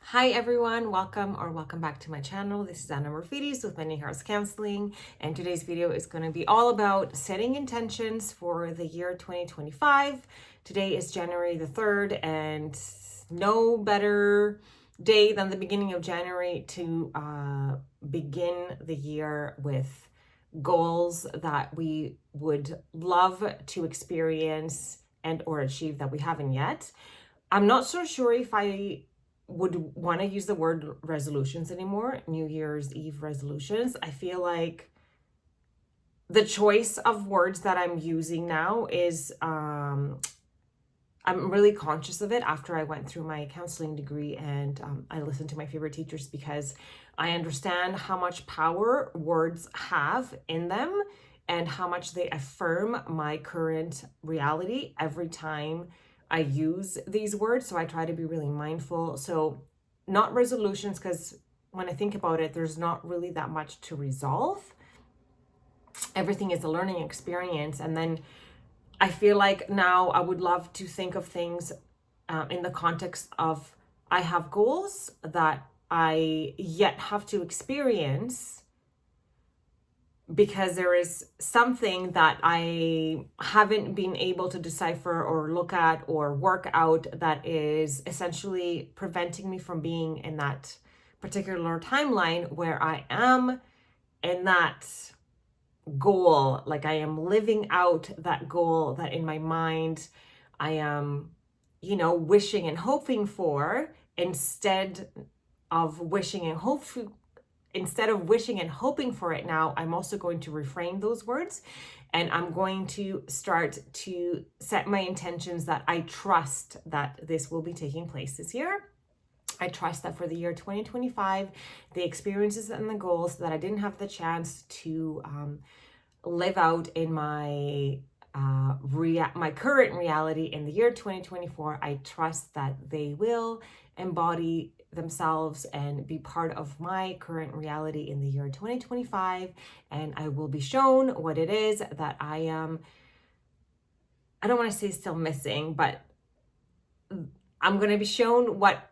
Hi everyone, welcome back to my channel. This is Anna Murphy's with Many Hearts Counseling, and today's video is going to be all about setting intentions for the year 2025. Today is January the 3rd, and no better day than the beginning of January to begin the year with goals that we would love to experience and or achieve that we haven't yet. I'm not so sure if I would want to use the word resolutions anymore, New Year's Eve resolutions. I feel like the choice of words that I'm using now is I'm really conscious of it after I went through my counseling degree, and I listened to my favorite teachers because I understand how much power words have in them and how much they affirm my current reality every time I use these words. So I try to be really mindful. So not resolutions, because when I think about it, there's not really that much to resolve. Everything is a learning experience. And then I feel like now I would love to think of things in the context of I have goals that I yet have to experience because there is something that I haven't been able to decipher or look at or work out that is essentially preventing me from being in that particular timeline where I am in that goal. Like I am living out that goal that in my mind I am, wishing and hoping for of wishing and hope instead of wishing and hoping for it now. I'm also going to reframe those words, and I'm going to start to set my intentions that I trust that this will be taking place this year. I trust that for the year 2025, the experiences and the goals that I didn't have the chance to live out in my my current reality in the year 2024, I trust that they will embody themselves and be part of my current reality in the year 2025, and I will be shown what it is that I don't want to say still missing, but I'm going to be shown what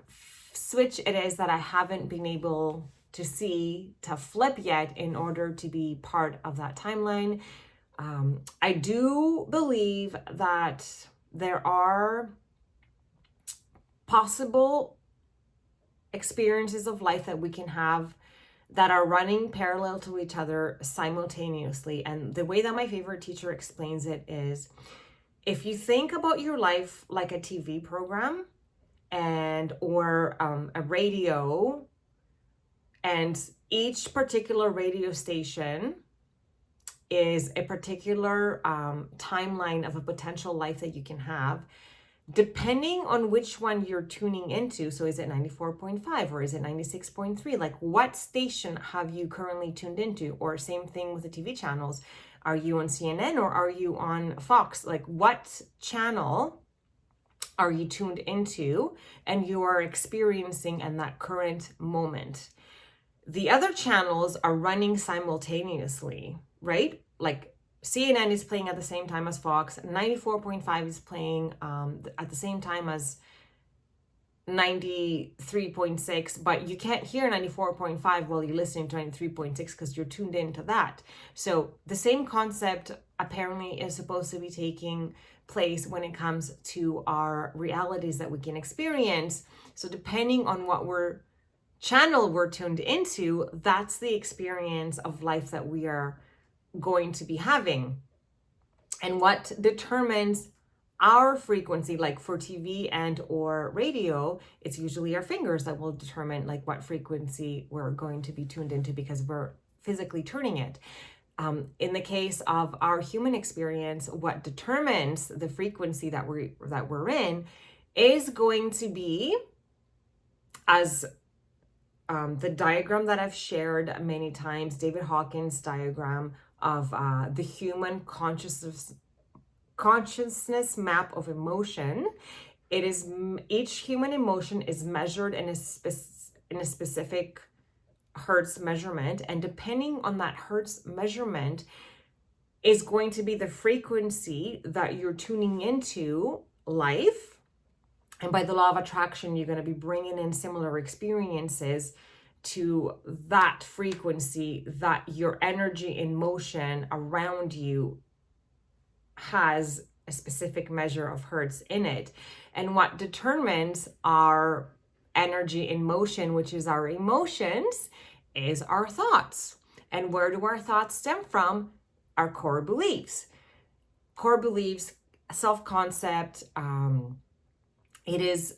switch it is that I haven't been able to see to flip yet in order to be part of that timeline. I do believe that there are possible experiences of life that we can have that are running parallel to each other simultaneously. And the way that my favorite teacher explains it is, if you think about your life like a TV program or a radio, and each particular radio station is a particular timeline of a potential life that you can have, depending on which one you're tuning into. So is it 94.5 or is it 96.3? Like, what station have you currently tuned into? Or same thing with the TV channels. Are you on CNN or are you on Fox? Like, what channel are you tuned into and you are experiencing in that current moment? The other channels are running simultaneously, right? Like CNN is playing at the same time as Fox, 94.5 is playing at the same time as 93.6, but you can't hear 94.5 while you're listening to 93.6 because you're tuned into that. So the same concept apparently is supposed to be taking place when it comes to our realities that we can experience. So depending on what channel we're tuned into, that's the experience of life that we are going to be having. And what determines our frequency, like for TV and or radio, it's usually our fingers that will determine like what frequency we're going to be tuned into because we're physically turning it. In the case of our human experience, what determines the frequency that we're in is going to be, as the diagram that I've shared many times, David Hawkins' diagram of the human consciousness map of emotion. It is, each human emotion is measured in a specific Hertz measurement, and depending on that Hertz measurement is going to be the frequency that you're tuning into life. And by the law of attraction, you're going to be bringing in similar experiences to that frequency that your energy in motion around you has a specific measure of hertz in it. And what determines our energy in motion, which is our emotions, is our thoughts. And where do our thoughts stem from? Our core beliefs. Core beliefs, self-concept, it is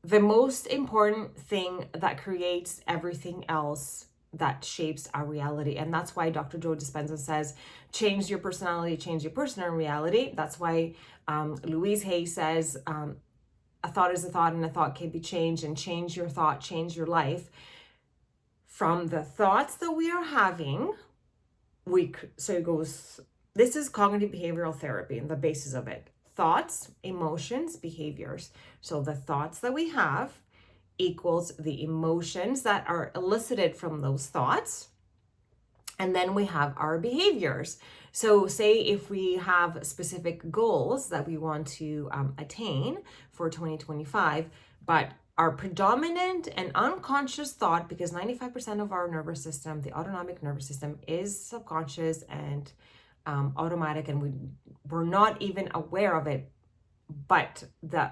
the most important thing that creates everything else that shapes our reality. And that's why Dr. Joe Dispenza says, change your personality, change your personal reality. That's why Louise Hay says, a thought is a thought and a thought can be changed, and change your thought, change your life. From the thoughts that we are having, so it goes, this is cognitive behavioral therapy and the basis of it. Thoughts, emotions, behaviors. So the thoughts that we have equals the emotions that are elicited from those thoughts. And then we have our behaviors. So say if we have specific goals that we want to attain for 2025, but our predominant and unconscious thought, because 95% of our nervous system, the autonomic nervous system, is subconscious and automatic, and we're not even aware of it. But the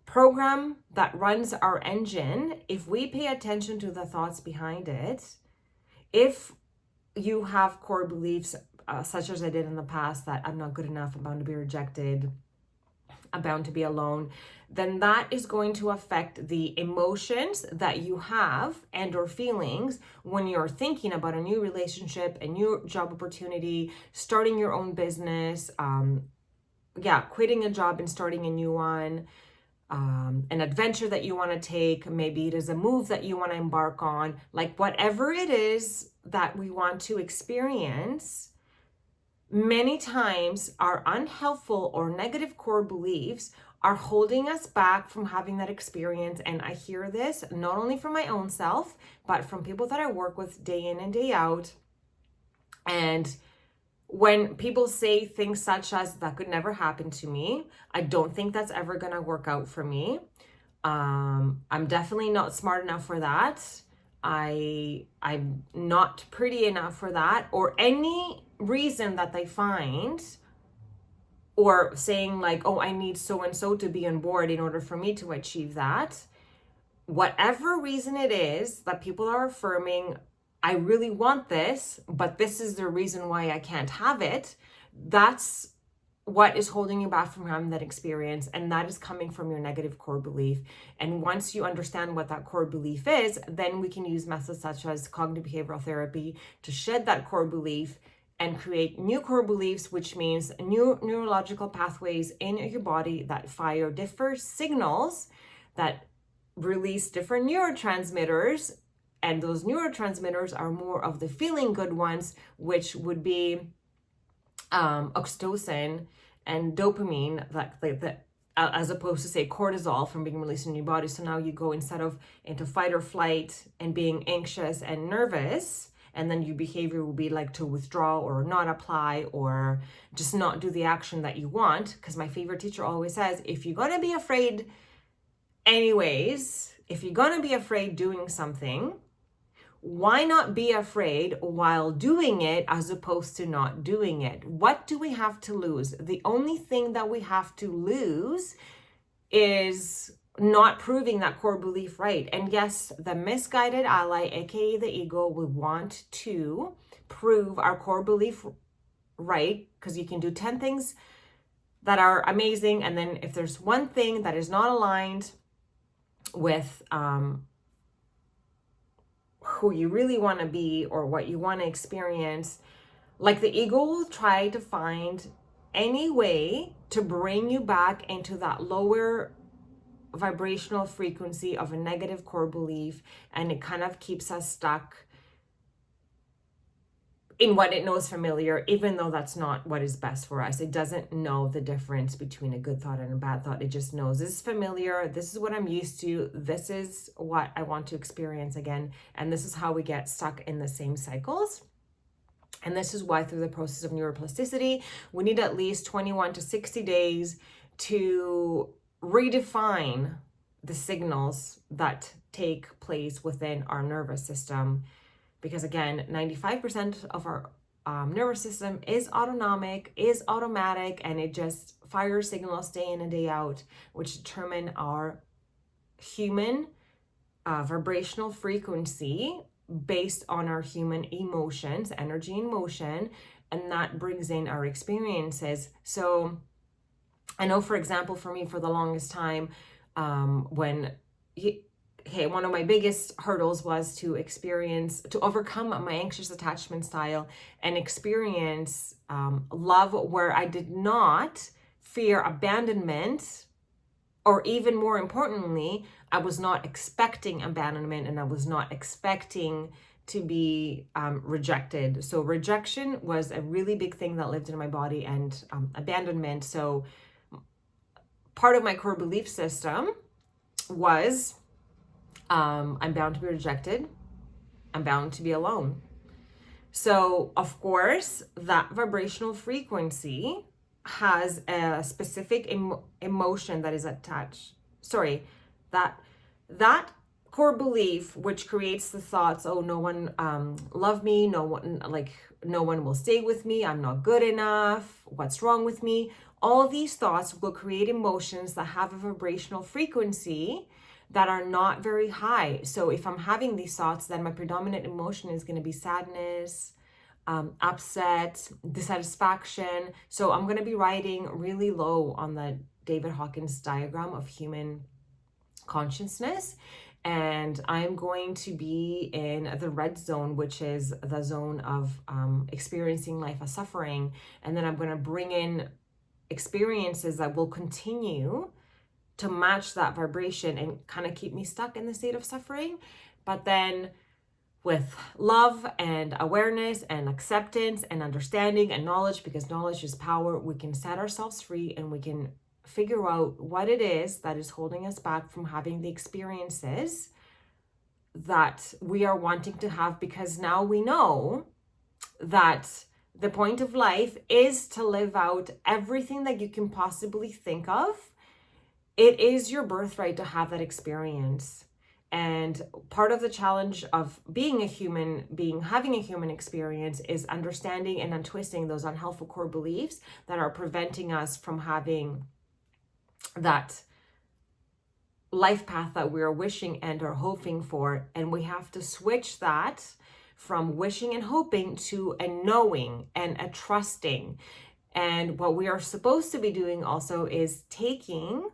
program that runs our engine, if we pay attention to the thoughts behind it, if you have core beliefs such as I did in the past, that I'm not good enough, I'm bound to be rejected, I'm bound to be alone, then that is going to affect the emotions that you have and or feelings when you're thinking about a new relationship, a new job opportunity, starting your own business, quitting a job and starting a new one, an adventure that you want to take. Maybe it is a move that you want to embark on. Like whatever it is that we want to experience, many times our unhelpful or negative core beliefs are holding us back from having that experience. And I hear this not only from my own self, but from people that I work with day in and day out. And when people say things such as, that could never happen to me, I don't think that's ever going to work out for me. I'm definitely not smart enough for that. I'm not pretty enough for that, or any reason that they find, or saying like, oh, I need so-and-so to be on board in order for me to achieve that. Whatever reason it is that people are affirming, I really want this, but this is the reason why I can't have it. That's what is holding you back from having that experience. And that is coming from your negative core belief. And once you understand what that core belief is, then we can use methods such as cognitive behavioral therapy to shed that core belief and create new core beliefs, which means new neurological pathways in your body that fire different signals that release different neurotransmitters. And those neurotransmitters are more of the feeling good ones, which would be oxytocin and dopamine, as opposed to say cortisol from being released in your body. So now you go, instead of into fight or flight and being anxious and nervous, and then your behavior will be like to withdraw or not apply or just not do the action that you want. Because my favorite teacher always says, if you're gonna be afraid anyways, if you're gonna be afraid doing something, why not be afraid while doing it as opposed to not doing it? What do we have to lose? The only thing that we have to lose is not proving that core belief right. And yes, the misguided ally, aka the ego, will want to prove our core belief right, because you can do 10 things that are amazing, and then if there's one thing that is not aligned with who you really want to be or what you want to experience, like the ego will try to find any way to bring you back into that lower vibrational frequency of a negative core belief, and it kind of keeps us stuck in what it knows familiar, even though that's not what is best for us. It doesn't know the difference between a good thought and a bad thought. It just knows this is familiar, this is what I'm used to, this is what I want to experience again, and this is how we get stuck in the same cycles. And this is why through the process of neuroplasticity, we need at least 21 to 60 days to redefine the signals that take place within our nervous system. Because again, 95% of our nervous system is autonomic, is automatic, and it just fires signals day in and day out, which determine our human vibrational frequency based on our human emotions, energy and motion, and that brings in our experiences. So I know, for example, for me, for the longest time, one of my biggest hurdles was to overcome my anxious attachment style and experience love where I did not fear abandonment, or even more importantly, I was not expecting abandonment and I was not expecting to be rejected. So rejection was a really big thing that lived in my body, and abandonment. So part of my core belief system was I'm bound to be rejected. I'm bound to be alone. So, of course, that vibrational frequency has a specific emotion that is attached. That core belief, which creates the thoughts, oh, no one love me, no one will stay with me, I'm not good enough, what's wrong with me? All these thoughts will create emotions that have a vibrational frequency that are not very high. So if I'm having these thoughts, then my predominant emotion is going to be sadness, upset, dissatisfaction. So I'm going to be riding really low on the David Hawkins diagram of human consciousness. And I'm going to be in the red zone, which is the zone of experiencing life as suffering. And then I'm going to bring in experiences that will continue to match that vibration and kind of keep me stuck in the state of suffering. But then with love and awareness and acceptance and understanding and knowledge, because knowledge is power, we can set ourselves free and we can figure out what it is that is holding us back from having the experiences that we are wanting to have, because now we know that the point of life is to live out everything that you can possibly think of. It is your birthright to have that experience. And part of the challenge of being a human being, having a human experience, is understanding and untwisting those unhelpful core beliefs that are preventing us from having that life path that we are wishing and are hoping for. And we have to switch that from wishing and hoping to a knowing and a trusting. And what we are supposed to be doing also is taking,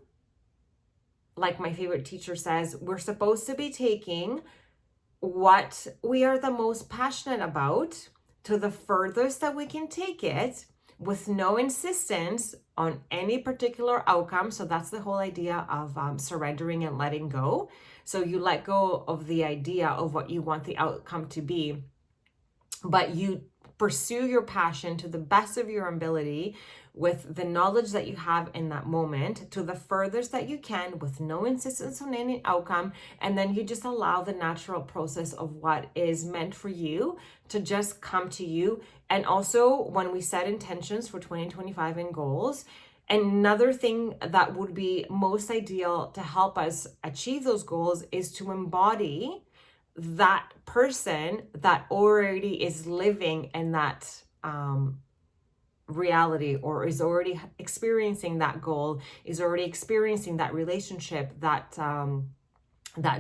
like my favorite teacher says, we're supposed to be taking what we are the most passionate about to the furthest that we can take it, with no insistence on any particular outcome. So that's the whole idea of surrendering and letting go. So you let go of the idea of what you want the outcome to be, but you pursue your passion to the best of your ability with the knowledge that you have in that moment to the furthest that you can, with no insistence on any outcome. And then you just allow the natural process of what is meant for you to just come to you. And also, when we set intentions for 2025 and goals, another thing that would be most ideal to help us achieve those goals is to embody that person that already is living in that reality, or is already experiencing that goal, is already experiencing that relationship, that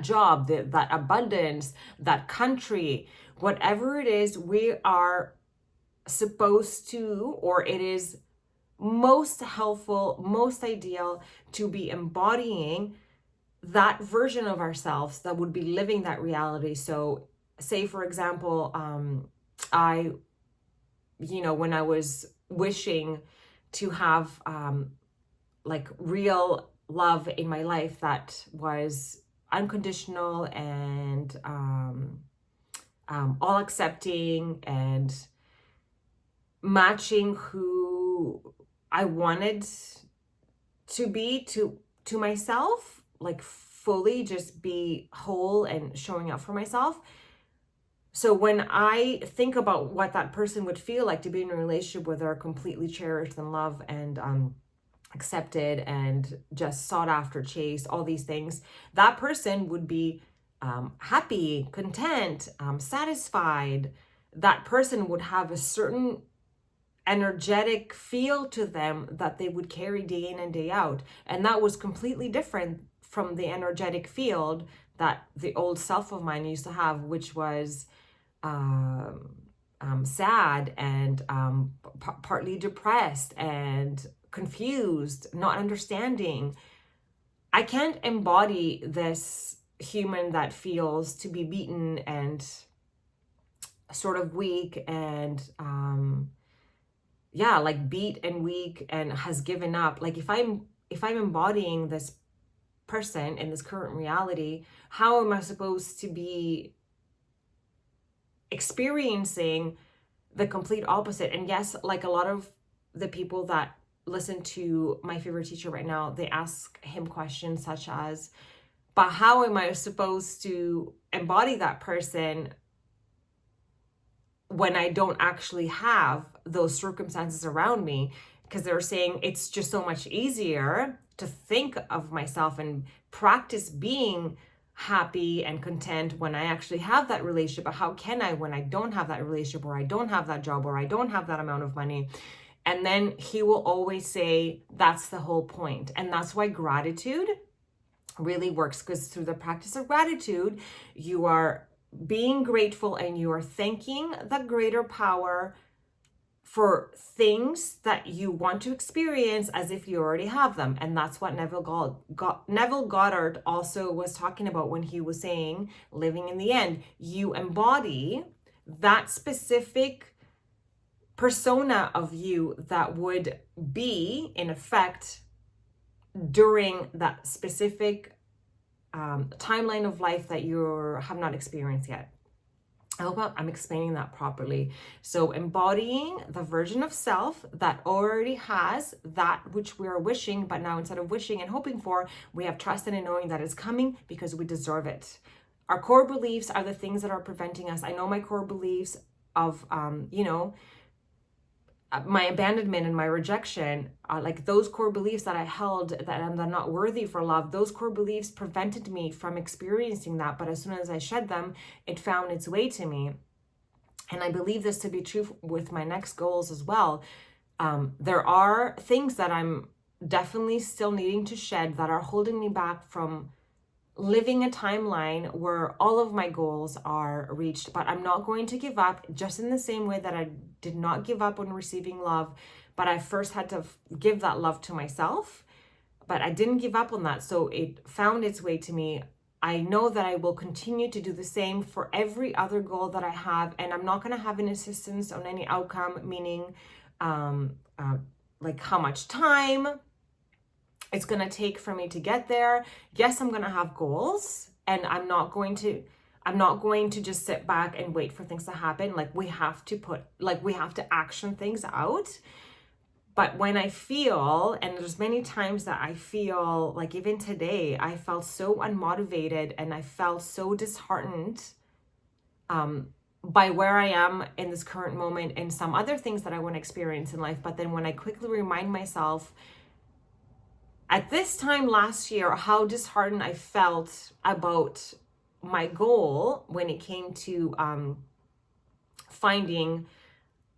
job, that abundance, that country, whatever it is. We are supposed to, or it is most helpful, most ideal to be embodying that version of ourselves that would be living that reality. So say, for example, when I was wishing to have like real love in my life that was unconditional and all accepting and matching who I wanted to be to myself, like fully just be whole and showing up for myself. So when I think about what that person would feel like to be in a relationship where they're completely cherished and loved and accepted and just sought after, chased, all these things, that person would be happy, content, satisfied. That person would have a certain energetic feel to them that they would carry day in and day out. And that was completely different from the energetic field that the old self of mine used to have, which was sad and partly depressed and confused, not understanding. I can't embody this human that feels to be beaten and sort of weak and like beat and weak and has given up. Like if I'm embodying this person in this current reality, how am I supposed to be experiencing the complete opposite? And yes, like a lot of the people that listen to my favorite teacher right now, they ask him questions such as, but how am I supposed to embody that person when I don't actually have those circumstances around me? Because they're saying it's just so much easier to think of myself and practice being happy and content when I actually have that relationship. But how can I when I don't have that relationship, or I don't have that job, or I don't have that amount of money? And then he will always say, that's the whole point. And that's why gratitude really works, because through the practice of gratitude, you are being grateful and you are thanking the greater power for things that you want to experience as if you already have them. And that's what Neville Goddard also was talking about when he was saying, living in the end. You embody that specific persona of you that would be in effect during that specific timeline of life that you have not experienced yet. I hope I'm explaining that properly. So embodying the version of self that already has that which we are wishing, but now instead of wishing and hoping for, we have trust in and knowing that it's coming because we deserve it. Our core beliefs are the things that are preventing us. I know my core beliefs of, my abandonment and my rejection, like those core beliefs that I held that I'm not worthy for love, those core beliefs prevented me from experiencing that. But as soon as I shed them, it found its way to me. And I believe this to be true with my next goals as well. There are things that I'm definitely still needing to shed that are holding me back from living a timeline where all of my goals are reached. But I'm not going to give up, just in the same way that I did not give up on receiving love, but I first had to give that love to myself. But I didn't give up on that, so it found its way to me. I know that I will continue to do the same for every other goal that I have, and I'm not going to have an insistence on any outcome, meaning like how much time it's going to take for me to get there. Yes, I'm going to have goals, and I'm not going to just sit back and wait for things to happen. Like we have to action things out. But when I feel, and there's many times that I feel like, even today, I felt so unmotivated and I felt so disheartened by where I am in this current moment and some other things that I want to experience in life. But then when I quickly remind myself at this time last year how disheartened I felt about my goal when it came to finding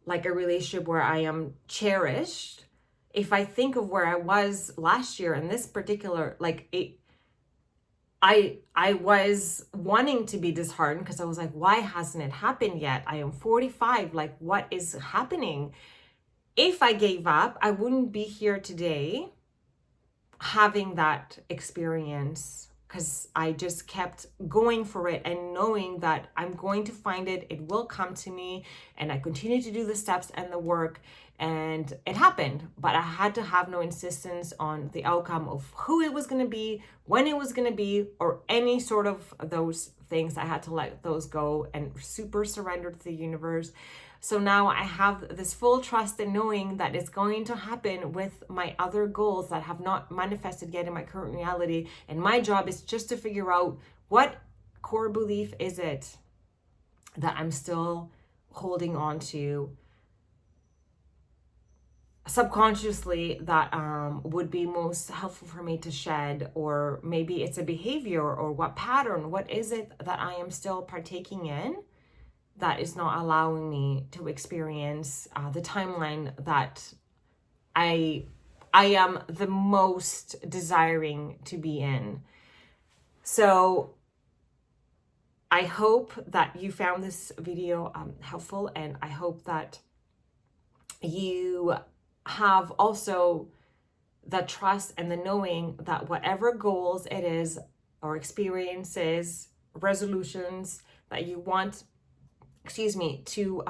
like a relationship where I am cherished. If I think of where I was last year in this particular, I was wanting to be disheartened because I was like, why hasn't it happened yet? I am 45. Like, what is happening? If I gave up, I wouldn't be here today having that experience, because I just kept going for it and knowing that I'm going to find it, it will come to me, and I continue to do the steps and the work, and it happened. But I had to have no insistence on the outcome of who it was going to be, when it was going to be, or any sort of those things. I had to let those go and super surrender to the universe. So now I have this full trust in knowing that it's going to happen with my other goals that have not manifested yet in my current reality. And my job is just to figure out, what core belief is it that I'm still holding on to subconsciously that would be most helpful for me to shed, or maybe it's a behavior, or what pattern, what is it that I am still partaking in that is not allowing me to experience the timeline that I am the most desiring to be in. So I hope that you found this video helpful, and I hope that you have also the trust and the knowing that whatever goals it is, or experiences, resolutions that you want, to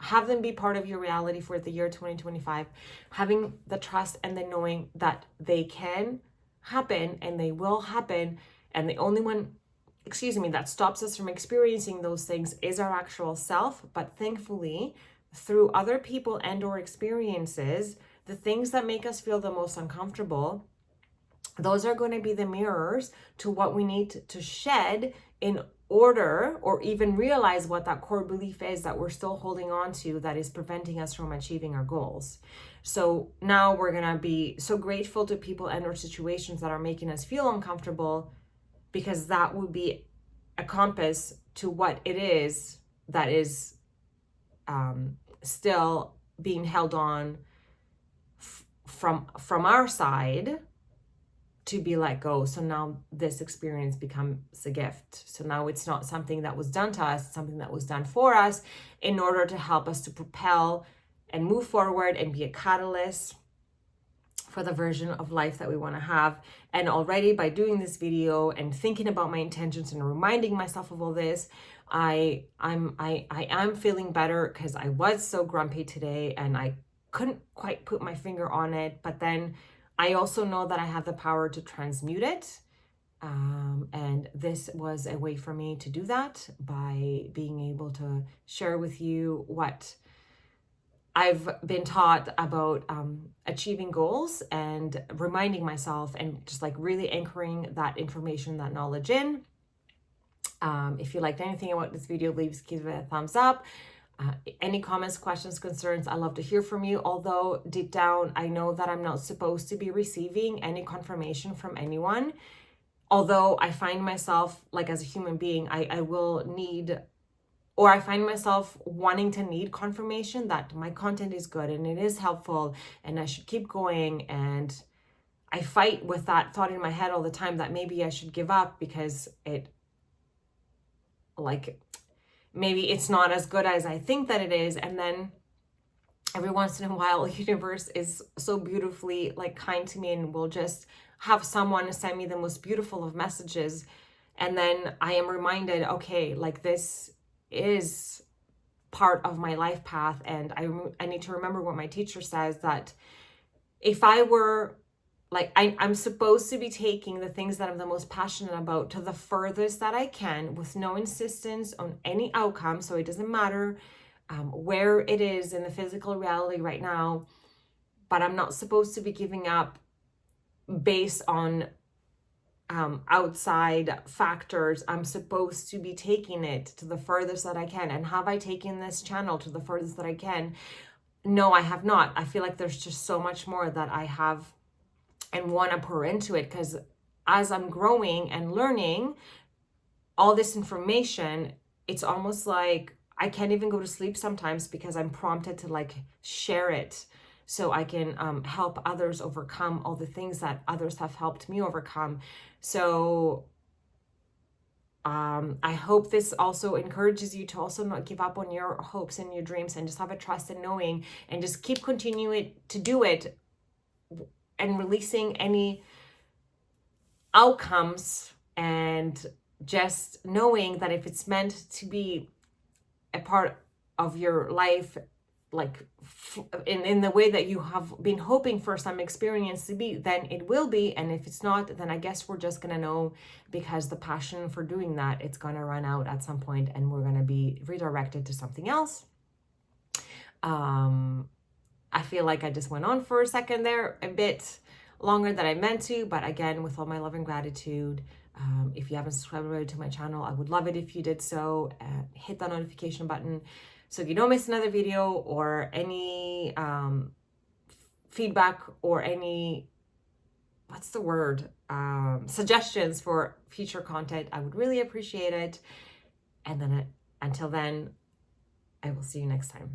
have them be part of your reality for the year 2025, having the trust and the knowing that they can happen and they will happen. And the only one, that stops us from experiencing those things is our actual self. But thankfully, through other people and or experiences, the things that make us feel the most uncomfortable, those are going to be the mirrors to what we need to shed in order, or even realize what that core belief is that we're still holding on to that is preventing us from achieving our goals. So now we're going to be so grateful to people and or situations that are making us feel uncomfortable, because that will be a compass to what it is that is still being held on from our side to be let go. So now this experience becomes a gift. So now it's not something that was done to us, it's something that was done for us in order to help us to propel and move forward and be a catalyst for the version of life that we want to have. And already by doing this video and thinking about my intentions and reminding myself of all this, I am feeling better, because I was so grumpy today and I couldn't quite put my finger on it. But then I also know that I have the power to transmute it. And this was a way for me to do that, by being able to share with you what I've been taught about achieving goals, and reminding myself, and just like really anchoring that information, that knowledge in. If you liked anything about this video, please give it a thumbs up. Any comments, questions, concerns, I love to hear from you. Although deep down, I know that I'm not supposed to be receiving any confirmation from anyone. Although I find myself, like, as a human being, I will need, or I find myself wanting to need confirmation that my content is good and it is helpful and I should keep going. And I fight with that thought in my head all the time that maybe I should give up because maybe it's not as good as I think that it is. And then every once in a while, the universe is so beautifully kind to me and will just have someone send me the most beautiful of messages. And then I am reminded, okay, this is part of my life path. And I need to remember what my teacher says, that if I were I'm supposed to be taking the things that I'm the most passionate about to the furthest that I can, with no insistence on any outcome. So it doesn't matter where it is in the physical reality right now, but I'm not supposed to be giving up based on outside factors. I'm supposed to be taking it to the furthest that I can. And have I taken this channel to the furthest that I can? No, I have not. I feel like there's just so much more that I have and want to pour into it, because as I'm growing and learning all this information, it's almost like I can't even go to sleep sometimes, because I'm prompted to share it so I can help others overcome all the things that others have helped me overcome. So I hope this also encourages you to also not give up on your hopes and your dreams, and just have a trust in knowing, and just keep continuing to do it, and releasing any outcomes, and just knowing that if it's meant to be a part of your life, in the way that you have been hoping for some experience to be, then it will be. And if it's not, then I guess we're just gonna know, because the passion for doing that, it's gonna run out at some point, and we're gonna be redirected to something else. I feel like I just went on for a second there, a bit longer than I meant to, but again, with all my love and gratitude, if you haven't subscribed already to my channel, I would love it if you did so. Hit that notification button so you don't miss another video, or any feedback or any, what's the word, suggestions for future content, I would really appreciate it. And then until then, I will see you next time.